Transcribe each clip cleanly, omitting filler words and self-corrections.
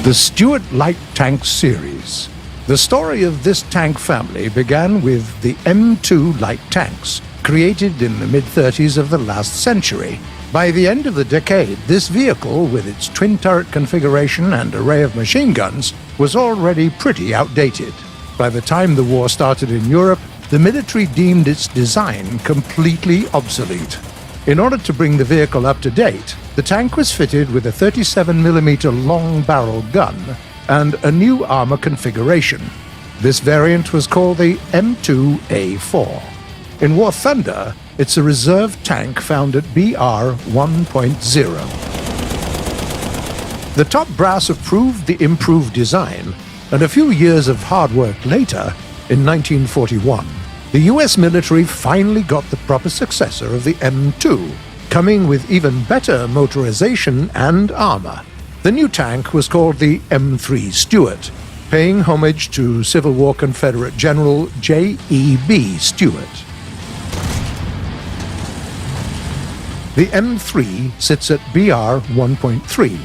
The Stuart light tank series. The story of this tank family began with the M2 light tanks, created in the mid-30s of the last century. By the end of the decade, this vehicle, with its twin-turret configuration and array of machine guns, was already pretty outdated. By the time the war started in Europe, the military deemed its design completely obsolete. In order to bring the vehicle up to date, the tank was fitted with a 37mm long-barrel gun and a new armor configuration. This variant was called the M2A4. In War Thunder, it's a reserve tank found at BR 1.0. The top brass approved the improved design, and a few years of hard work later, in 1941, the US military finally got the proper successor of the M2, coming with even better motorization and armor. The new tank was called the M3 Stewart, paying homage to Civil War Confederate General J.E.B. Stuart. The M3 sits at BR 1.3.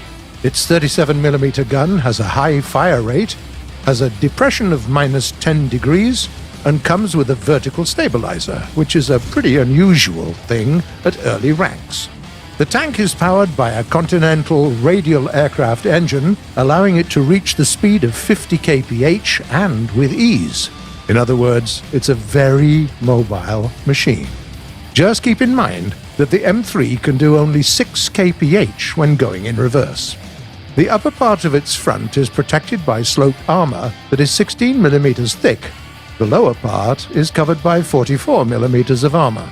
Its 37mm gun has a high fire rate, has a depression of -10 degrees, and comes with a vertical stabilizer, which is a pretty unusual thing at early ranks. The tank is powered by a Continental radial aircraft engine, allowing it to reach the speed of 50 kph and with ease. In other words, it's a very mobile machine. Just keep in mind that the M3 can do only 6 kph when going in reverse. The upper part of its front is protected by sloped armor that is 16mm thick. The lower part is covered by 44mm of armor.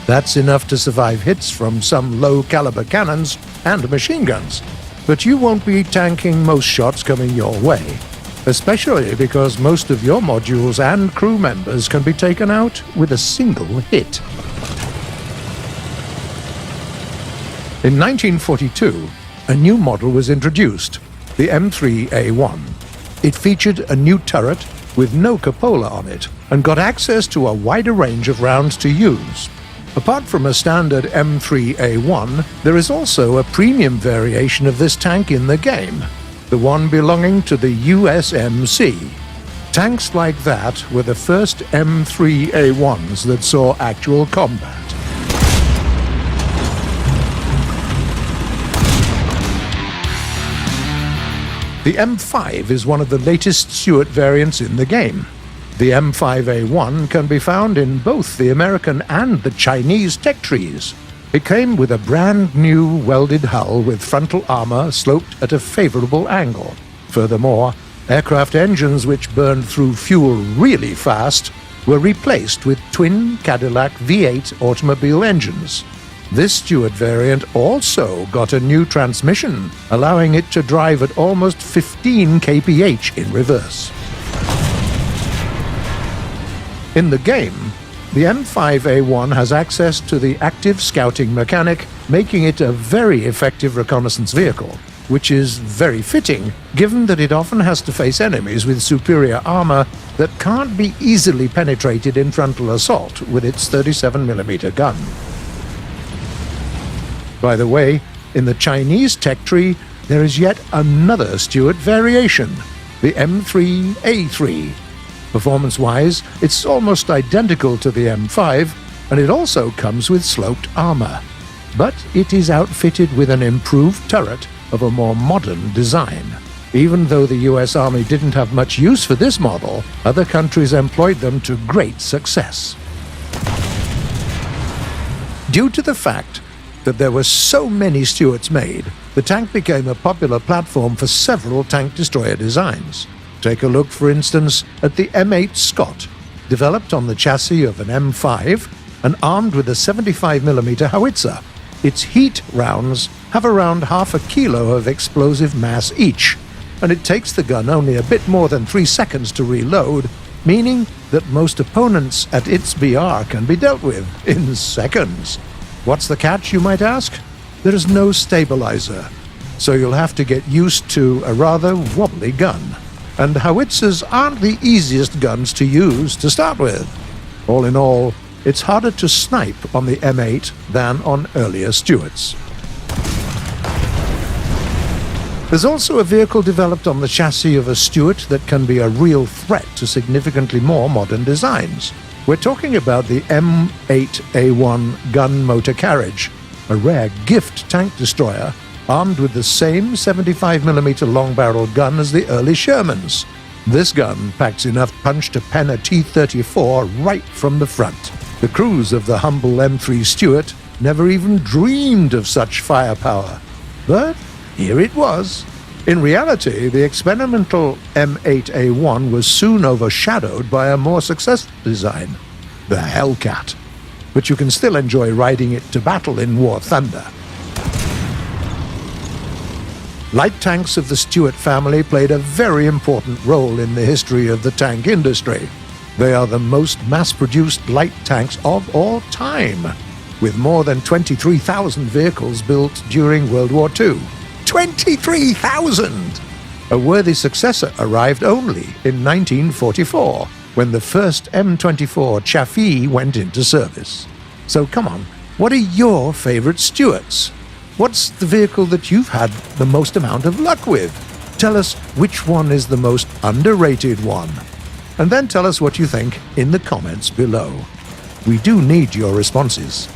That's enough to survive hits from some low-caliber cannons and machine guns, but you won't be tanking most shots coming your way, especially because most of your modules and crew members can be taken out with a single hit. In 1942, a new model was introduced, the M3A1. It featured a new turret with no cupola on it, and got access to a wider range of rounds to use. Apart from a standard M3A1, there is also a premium variation of this tank in the game, the one belonging to the USMC. Tanks like that were the first M3A1s that saw actual combat. The M5 is one of the latest Stuart variants in the game. The M5A1 can be found in both the American and the Chinese tech trees. It came with a brand new welded hull with frontal armor sloped at a favorable angle. Furthermore, aircraft engines which burned through fuel really fast were replaced with twin Cadillac V8 automobile engines. This Stuart variant also got a new transmission, allowing it to drive at almost 15 kph in reverse. In the game, the M5A1 has access to the active scouting mechanic, making it a very effective reconnaissance vehicle, which is very fitting given that it often has to face enemies with superior armor that can't be easily penetrated in frontal assault with its 37mm gun. By the way, in the Chinese tech tree, there is yet another Stuart variation, the M3A3. Performance-wise, it's almost identical to the M5, and it also comes with sloped armor. But it is outfitted with an improved turret of a more modern design. Even though the US Army didn't have much use for this model, other countries employed them to great success. Due to the fact that there were so many Stuarts made, the tank became a popular platform for several tank destroyer designs. Take a look, for instance, at the M8 Scott, developed on the chassis of an M5 and armed with a 75mm howitzer. Its heat rounds have around half a kilo of explosive mass each, and it takes the gun only a bit more than 3 seconds to reload, meaning that most opponents at its BR can be dealt with in seconds. What's the catch, you might ask? There is no stabilizer, so you'll have to get used to a rather wobbly gun. And howitzers aren't the easiest guns to use to start with. All in all, it's harder to snipe on the M8 than on earlier Stuarts. There's also a vehicle developed on the chassis of a Stuart that can be a real threat to significantly more modern designs. We're talking about the M8A1 gun motor Carriage, a rare gift tank destroyer armed with the same 75mm long-barreled gun as the early Shermans. This gun packs enough punch to pen a T-34 right from the front. The crews of the humble M3 Stewart never even dreamed of such firepower. But here it was. In reality, the experimental M8A1 was soon overshadowed by a more successful design, the Hellcat. But you can still enjoy riding it to battle in War Thunder. Light tanks of the Stewart family played a very important role in the history of the tank industry. They are the most mass-produced light tanks of all time, with more than 23,000 vehicles built during World War II. 23,000! A worthy successor arrived only in 1944, when the first M24 Chaffee went into service. So come on, what are your favorite Stewarts? What's the vehicle that you've had the most amount of luck with? Tell us which one is the most underrated one. And then tell us what you think in the comments below. We do need your responses.